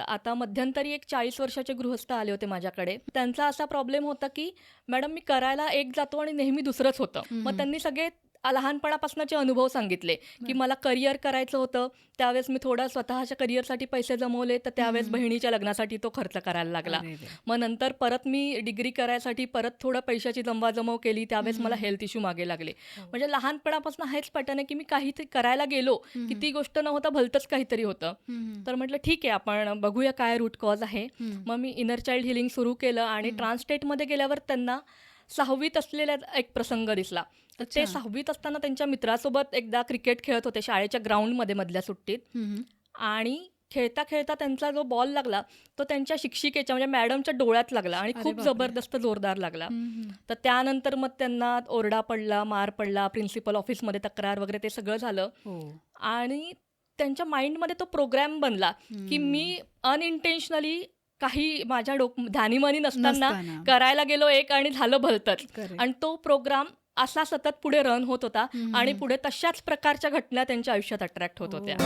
तर आता मध्यंतरी एक 40 वर्षाचे गृहस्थ आले होते माझ्याकडे. त्यांचा असा प्रॉब्लेम होता की मॅडम मी करायला एक जातो आणि नेहमी दुसरंच होतं. मग त्यांनी सगळे लहानपणापासूनचे अनुभव सांगितले की मला करिअर करायचं होतं, त्यावेळेस मी थोडा स्वतःच्या करिअरसाठी पैसे जमवले, तर त्यावेळेस बहिणीच्या लग्नासाठी तो खर्च करायला लागला. अरे रे. मग नंतर परत मी डिग्री करायसाठी परत थोडं पैशाची जमवाजमव केली, त्यावेळेस मला हेल्थ इश्यू मागे लागले. म्हणजे लहानपणापासून हेच पॅटर्न आहे की मी काहीतरी करायला गेलो की ती गोष्ट न होता भलतंच काहीतरी होतं. तर म्हटलं ठीक आहे, आपण बघूया काय रूट कॉज आहे. मग मी इनर चाइल्ड हिलिंग सुरू केलं आणि ट्रान्सस्टेटमध्ये गेल्यावर त्यांना 6वीत असलेला एक प्रसंग दिसला. तर ते 6वीत असताना त्यांच्या मित्रासोबत एकदा क्रिकेट खेळत होते शाळेच्या ग्राउंडमध्ये मधल्या सुट्टीत, आणि खेळता खेळता त्यांचा जो बॉल लागला तो त्यांच्या शिक्षिकेच्या म्हणजे मॅडमच्या डोळ्यात लागला आणि अरे खूप बापरे. जबरदस्त जोरदार लागला. तर त्यानंतर मग त्यांना ओरडा पडला, मार पडला, प्रिन्सिपल ऑफिसमध्ये तक्रार वगैरे ते सगळं झालं. हो. आणि त्यांच्या माइंडमध्ये तो प्रोग्राम बनला की मी अनइंटेन्शनली काही माझ्या ध्यानीमनी नसताना करायला गेलो एक आणि झालं भलतंच. Correct. आणि तो प्रोग्राम असा सतत पुढे रन होत होता आणि पुढे तशाच प्रकारच्या घटना त्यांच्या आयुष्यात अट्रॅक्ट होत होत्या.